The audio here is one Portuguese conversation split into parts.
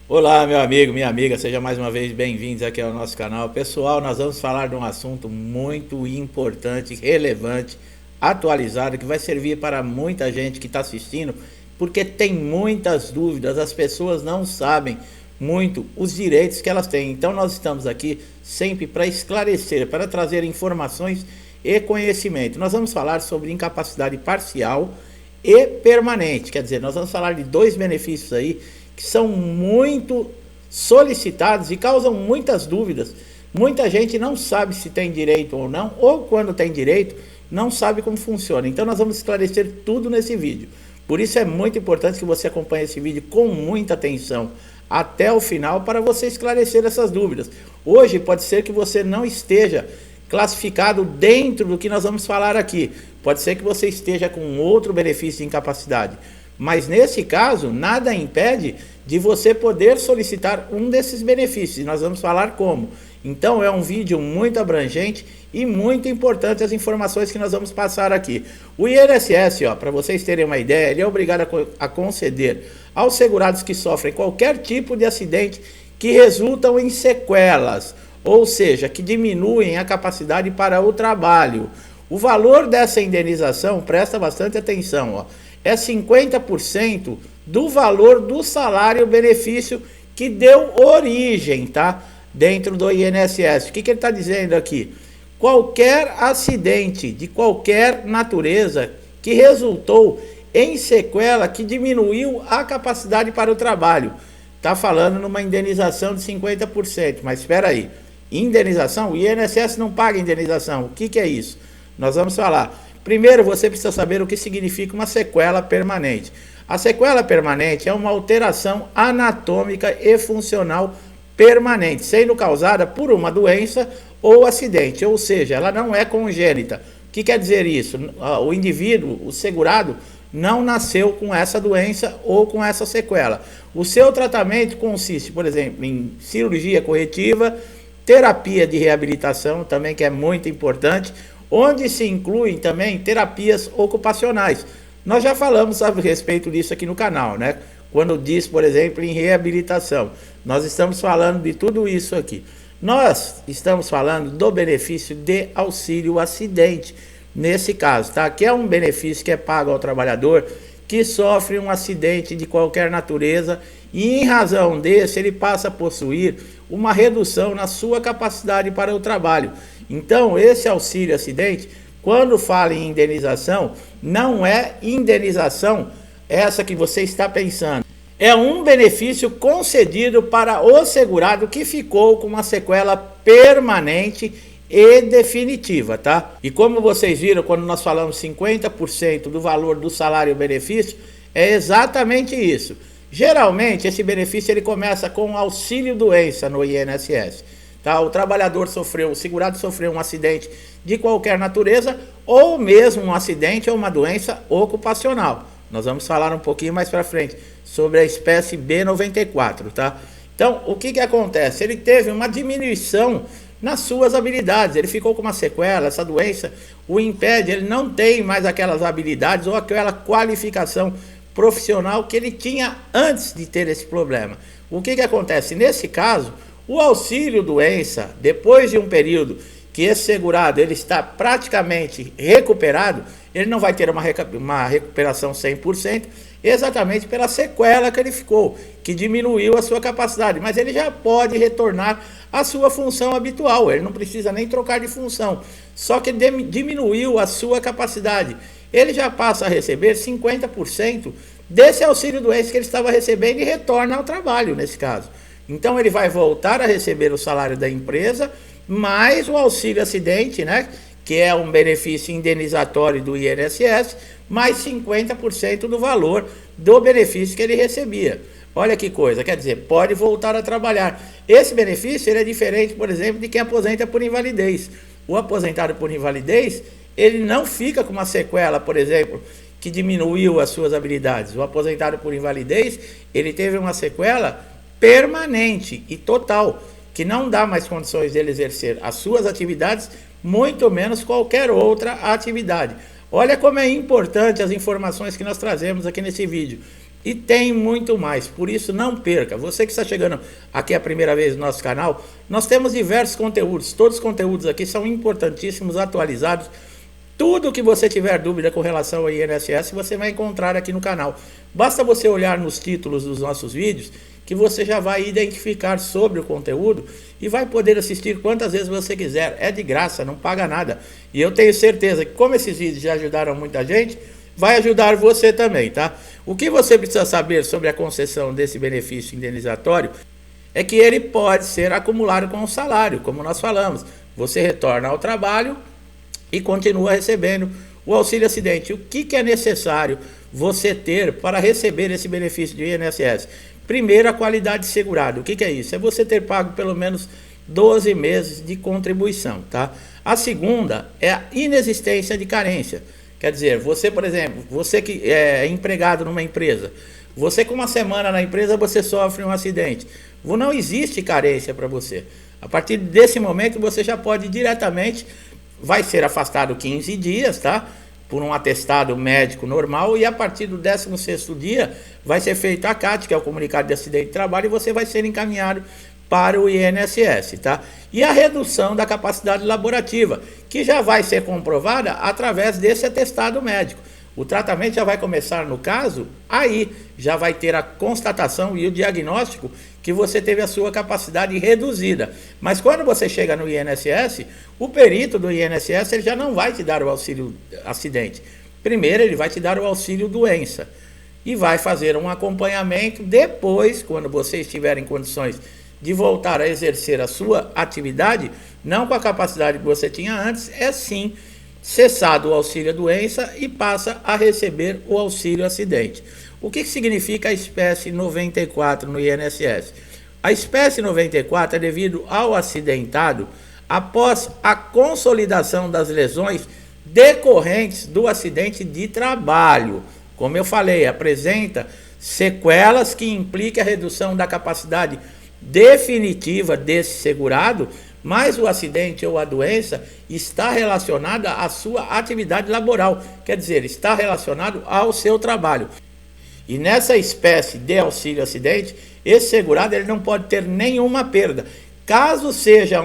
Olá, meu amigo, minha amiga, seja mais uma vez bem-vindos aqui ao nosso canal. Pessoal, nós vamos falar de um assunto muito importante, relevante, atualizado, que vai servir para muita gente que está assistindo, porque tem muitas dúvidas, as pessoas não sabem muito os direitos que elas têm. Então nós estamos aqui sempre para esclarecer, para trazer informações e conhecimento. Nós vamos falar sobre incapacidade parcial e permanente, quer dizer, nós vamos falar de dois benefícios aí que são muito solicitados e causam muitas dúvidas. Muita gente não sabe se tem direito ou não, ou quando tem direito, não sabe como funciona. Então nós vamos esclarecer tudo nesse vídeo. Por isso é muito importante que você acompanhe esse vídeo com muita atenção até o final para você esclarecer essas dúvidas. Hoje pode ser que você não esteja classificado dentro do que nós vamos falar aqui. Pode ser que você esteja com outro benefício de incapacidade. Mas nesse caso, nada impede de você poder solicitar um desses benefícios. E nós vamos falar como. Então é um vídeo muito abrangente e muito importante as informações que nós vamos passar aqui. O INSS, para vocês terem uma ideia, ele é obrigado a conceder aos segurados que sofrem qualquer tipo de acidente que resultam em sequelas, ou seja, que diminuem a capacidade para o trabalho. O valor dessa indenização, presta bastante atenção, é 50% do valor do salário-benefício que deu origem, tá? Dentro do INSS. O que ele está dizendo aqui? Qualquer acidente de qualquer natureza que resultou em sequela que diminuiu a capacidade para o trabalho. Está falando numa indenização de 50%, mas espera aí. Indenização? O INSS não paga indenização. O que é isso? Nós vamos falar. Primeiro, você precisa saber o que significa uma sequela permanente. A sequela permanente é uma alteração anatômica e funcional permanente, sendo causada por uma doença ou acidente, ou seja, ela não é congênita. O que quer dizer isso? O indivíduo, o segurado, não nasceu com essa doença ou com essa sequela. O seu tratamento consiste, por exemplo, em cirurgia corretiva, terapia de reabilitação, também que é muito importante, onde se incluem também terapias ocupacionais. Nós já falamos a respeito disso aqui no canal, né? Quando diz, por exemplo, em reabilitação. Nós estamos falando de tudo isso aqui. Nós estamos falando do benefício de auxílio acidente, nesse caso, tá? Que é um benefício que é pago ao trabalhador que sofre um acidente de qualquer natureza e, em razão desse, ele passa a possuir uma redução na sua capacidade para o trabalho. Então, esse auxílio acidente, quando fala em indenização, não é indenização essa que você está pensando. É um benefício concedido para o segurado que ficou com uma sequela permanente e definitiva, tá? E como vocês viram, quando nós falamos 50% do valor do salário-benefício, é exatamente isso. Geralmente, esse benefício ele começa com auxílio-doença no INSS. Tá? O trabalhador sofreu, o segurado sofreu um acidente de qualquer natureza ou mesmo um acidente ou uma doença ocupacional. Nós vamos falar um pouquinho mais para frente sobre a espécie B94, tá? Então, o que acontece? Ele teve uma diminuição nas suas habilidades, ele ficou com uma sequela, essa doença o impede, ele não tem mais aquelas habilidades ou aquela qualificação profissional que ele tinha antes de ter esse problema. O que acontece? Nesse caso, o auxílio doença, depois de um período que esse segurado ele está praticamente recuperado, ele não vai ter uma recuperação 100%, exatamente pela sequela que ele ficou, que diminuiu a sua capacidade, mas ele já pode retornar à sua função habitual, ele não precisa nem trocar de função, só que diminuiu a sua capacidade, ele já passa a receber 50% desse auxílio doença que ele estava recebendo e retorna ao trabalho nesse caso. Então ele vai voltar a receber o salário da empresa, mais o auxílio acidente, né, que é um benefício indenizatório do INSS, mais 50% do valor do benefício que ele recebia. Olha que coisa, quer dizer, pode voltar a trabalhar. Esse benefício ele é diferente, por exemplo, de quem aposenta por invalidez. O aposentado por invalidez, ele não fica com uma sequela, por exemplo, que diminuiu as suas habilidades. O aposentado por invalidez, ele teve uma sequela permanente e total, que não dá mais condições dele exercer as suas atividades, muito menos qualquer outra atividade. Olha como é importante as informações que nós trazemos aqui nesse vídeo. e tem muito mais. Por isso, não perca. Você que está chegando aqui a primeira vez no nosso canal, nós temos diversos conteúdos. Todos os conteúdos aqui são importantíssimos, atualizados. Tudo que você tiver dúvida com relação ao INSS, você vai encontrar aqui no canal. Basta você olhar nos títulos dos nossos vídeos, que você já vai identificar sobre o conteúdo e vai poder assistir quantas vezes você quiser. É de graça, não paga nada. E eu tenho certeza que, como esses vídeos já ajudaram muita gente, vai ajudar você também, tá? O que você precisa saber sobre a concessão desse benefício indenizatório é que ele pode ser acumulado com o salário, como nós falamos. Você retorna ao trabalho e continua recebendo o auxílio acidente. O que é necessário você ter para receber esse benefício do INSS? Primeiro, a qualidade de segurado. O que é isso? É você ter pago pelo menos 12 meses de contribuição, tá? A segunda é a inexistência de carência. Quer dizer, você, por exemplo, você que é empregado numa empresa, você com uma semana na empresa, você sofre um acidente. Não existe carência para você. A partir desse momento, você já pode diretamente, vai ser afastado 15 dias, tá? Por um atestado médico normal, e a partir do 16º dia, vai ser feito a CAT, que é o comunicado de acidente de trabalho, e você vai ser encaminhado para o INSS, tá? E a redução da capacidade laborativa, que já vai ser comprovada através desse atestado médico. O tratamento já vai começar, no caso, aí já vai ter a constatação e o diagnóstico que você teve a sua capacidade reduzida. Mas quando você chega no INSS, o perito do INSS ele já não vai te dar o auxílio acidente. Primeiro ele vai te dar o auxílio doença e vai fazer um acompanhamento. Depois, quando você estiver em condições de voltar a exercer a sua atividade, não com a capacidade que você tinha antes, é sim cessado o auxílio doença e passa a receber o auxílio acidente. O que significa a espécie 94 no INSS? A espécie 94 é devido ao acidentado após a consolidação das lesões decorrentes do acidente de trabalho. Como eu falei, apresenta sequelas que implicam a redução da capacidade definitiva desse segurado, mas o acidente ou a doença está relacionada à sua atividade laboral, quer dizer, está relacionado ao seu trabalho. E nessa espécie de auxílio acidente, esse segurado ele não pode ter nenhuma perda. Caso seja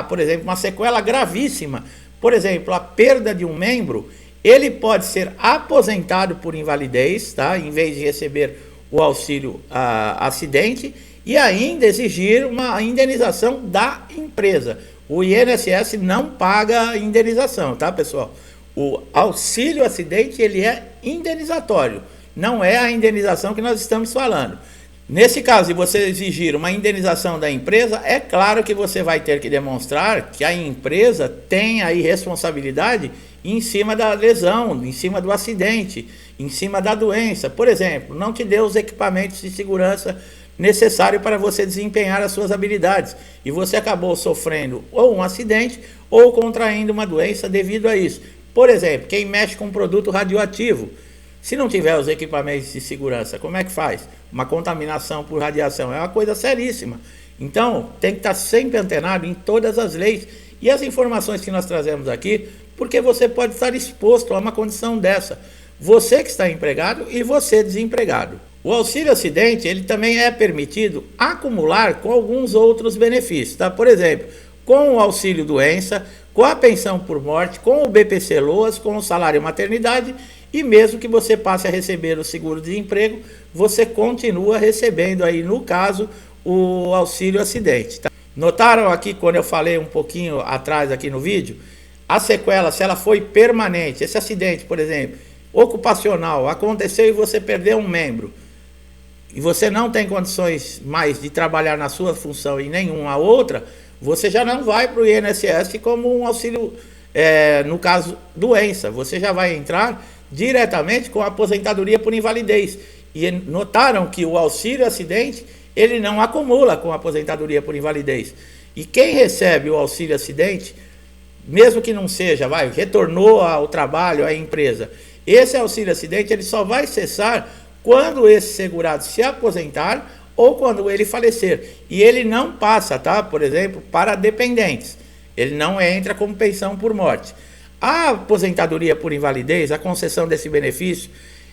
por exemplo, uma sequela gravíssima, por exemplo, a perda de um membro, ele pode ser aposentado por invalidez, tá? Em vez de receber o auxílio acidente, e ainda exigir uma indenização da empresa. O INSS não paga indenização, tá, pessoal? O auxílio acidente ele é indenizatório, não é a indenização que nós estamos falando. Nesse caso, se você exigir uma indenização da empresa, é claro que você vai ter que demonstrar que a empresa tem aí responsabilidade em cima da lesão, em cima do acidente, em cima da doença. Por exemplo, não te deu os equipamentos de segurança necessário para você desempenhar as suas habilidades e você acabou sofrendo ou um acidente ou contraindo uma doença devido a isso. Por exemplo, quem mexe com produto radioativo, se não tiver os equipamentos de segurança, como é que faz? Uma contaminação por radiação é uma coisa seríssima. Então, tem que estar sempre antenado em todas as leis e as informações que nós trazemos aqui, porque você pode estar exposto a uma condição dessa. Você que está empregado e você desempregado. O auxílio acidente, ele também é permitido acumular com alguns outros benefícios, tá? Por exemplo, com o auxílio doença, com a pensão por morte, com o BPC-Loas, com o salário maternidade, e mesmo que você passe a receber o seguro-desemprego, você continua recebendo aí, no caso, o auxílio acidente, tá? Notaram aqui, quando eu falei um pouquinho atrás aqui no vídeo, a sequela, se ela foi permanente, esse acidente, por exemplo, ocupacional, aconteceu e você perdeu um membro, e você não tem condições mais de trabalhar na sua função e nenhuma outra, você já não vai para o INSS como um auxílio, no caso, doença. Você já vai entrar diretamente com a aposentadoria por invalidez. E notaram que o auxílio acidente, ele não acumula com a aposentadoria por invalidez. E quem recebe o auxílio acidente, mesmo que não seja, retornou ao trabalho, à empresa, esse auxílio acidente, ele só vai cessar quando esse segurado se aposentar ou quando ele falecer. E ele não passa, tá? Por exemplo, para dependentes. Ele não entra como pensão por morte. A aposentadoria por invalidez, a concessão desse benefício,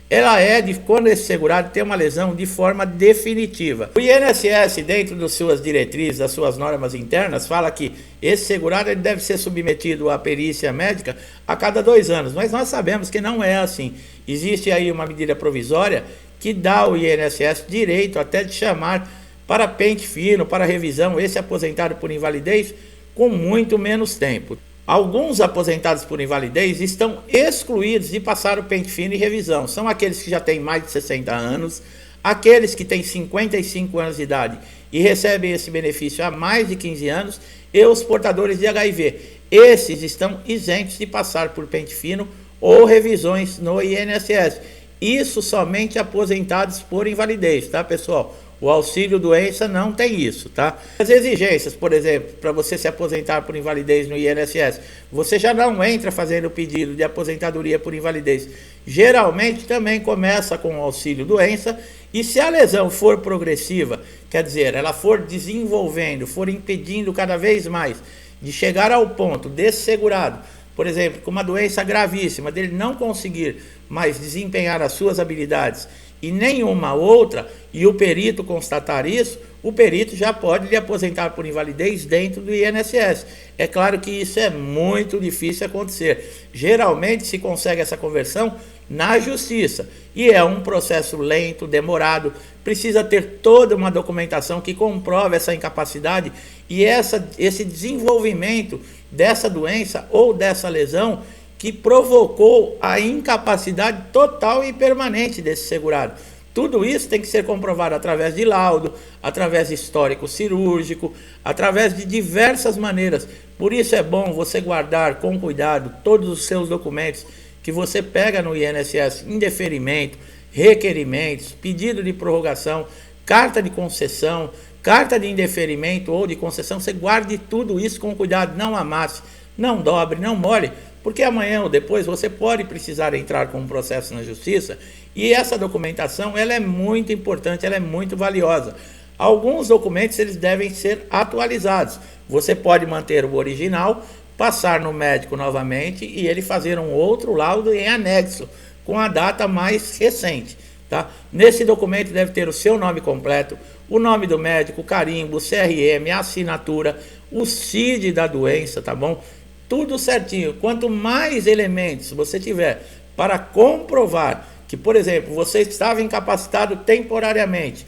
ela é de quando esse segurado tem uma lesão de forma definitiva. O INSS, dentro das suas diretrizes, das suas normas internas, fala que esse segurado ele deve ser submetido à perícia médica a cada 2 anos, mas nós sabemos que não é assim. Existe aí uma medida provisória que dá ao INSS direito até de chamar para pente fino, para revisão, esse aposentado por invalidez com muito menos tempo. Alguns aposentados por invalidez estão excluídos de passar o pente fino e revisão. São aqueles que já têm mais de 60 anos, aqueles que têm 55 anos de idade e recebem esse benefício há mais de 15 anos e os portadores de HIV. Esses estão isentos de passar por pente fino ou revisões no INSS. Isso somente aposentados por invalidez, tá, pessoal? O auxílio doença não tem isso, tá? As exigências, por exemplo, para você se aposentar por invalidez no INSS, você já não entra fazendo o pedido de aposentadoria por invalidez. Geralmente também começa com o auxílio doença e se a lesão for progressiva, quer dizer, ela for desenvolvendo, for impedindo cada vez mais de chegar ao ponto desse segurado, por exemplo, com uma doença gravíssima, dele não conseguir mais desempenhar as suas habilidades e nenhuma outra, e o perito constatar isso, o perito já pode lhe aposentar por invalidez dentro do INSS. É claro que isso é muito difícil acontecer. Geralmente se consegue essa conversão na justiça, e é um processo lento, demorado, precisa ter toda uma documentação que comprove essa incapacidade e esse desenvolvimento dessa doença ou dessa lesão que provocou a incapacidade total e permanente desse segurado. Tudo isso tem que ser comprovado através de laudo, através de histórico cirúrgico, através de diversas maneiras. Por isso é bom você guardar com cuidado todos os seus documentos que você pega no INSS em deferimento, requerimentos, pedido de prorrogação, carta de concessão, carta de indeferimento ou de concessão. Você guarde tudo isso com cuidado, não amasse, não dobre, não molhe, porque amanhã ou depois você pode precisar entrar com um processo na justiça e essa documentação ela é muito importante, ela é muito valiosa. Alguns documentos eles devem ser atualizados. Você pode manter o original, passar no médico novamente e ele fazer um outro laudo em anexo com a data mais recente. Tá? Nesse documento deve ter o seu nome completo, o nome do médico, o carimbo, o CRM, a assinatura, o CID da doença, tá bom? Tudo certinho. Quanto mais elementos você tiver para comprovar que, por exemplo, você estava incapacitado temporariamente,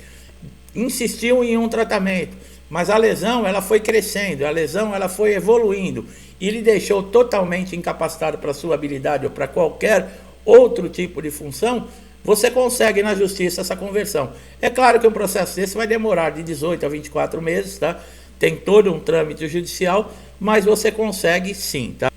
insistiu em um tratamento, mas a lesão ela foi crescendo, a lesão ela foi evoluindo e lhe deixou totalmente incapacitado para a sua habilidade ou para qualquer outro tipo de função, você consegue na justiça essa conversão. É claro que um processo desse vai demorar de 18 a 24 meses, tá? Tem todo um trâmite judicial, mas você consegue sim, tá?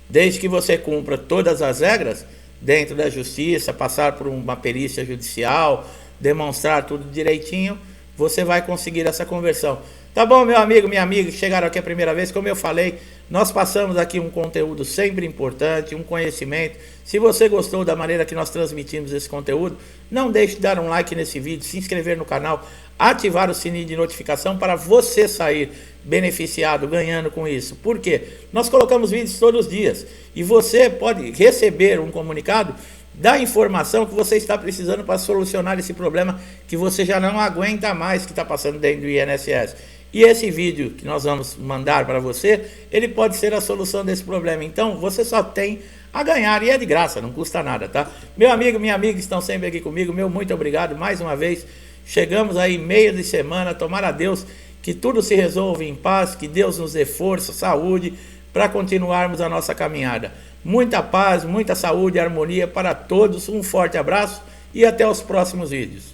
Desde que você cumpra todas as regras dentro da justiça, passar por uma perícia judicial, demonstrar tudo direitinho, você vai conseguir essa conversão. Tá bom, meu amigo, minha amiga, que chegaram aqui a primeira vez, como eu falei, nós passamos aqui um conteúdo sempre importante, um conhecimento. Se você gostou da maneira que nós transmitimos esse conteúdo, não deixe de dar um like nesse vídeo, se inscrever no canal, ativar o sininho de notificação para você sair beneficiado, ganhando com isso. Por quê? Nós colocamos vídeos todos os dias e você pode receber um comunicado da informação que você está precisando para solucionar esse problema que você já não aguenta mais que está passando dentro do INSS. E esse vídeo que nós vamos mandar para você, ele pode ser a solução desse problema. Então, você só tem a ganhar e é de graça, não custa nada, tá? Meu amigo, minha amiga que estão sempre aqui comigo, meu muito obrigado mais uma vez. Chegamos aí meio de semana, tomara a Deus que tudo se resolva em paz, que Deus nos dê força, saúde, para continuarmos a nossa caminhada. Muita paz, muita saúde e harmonia para todos, um forte abraço e até os próximos vídeos.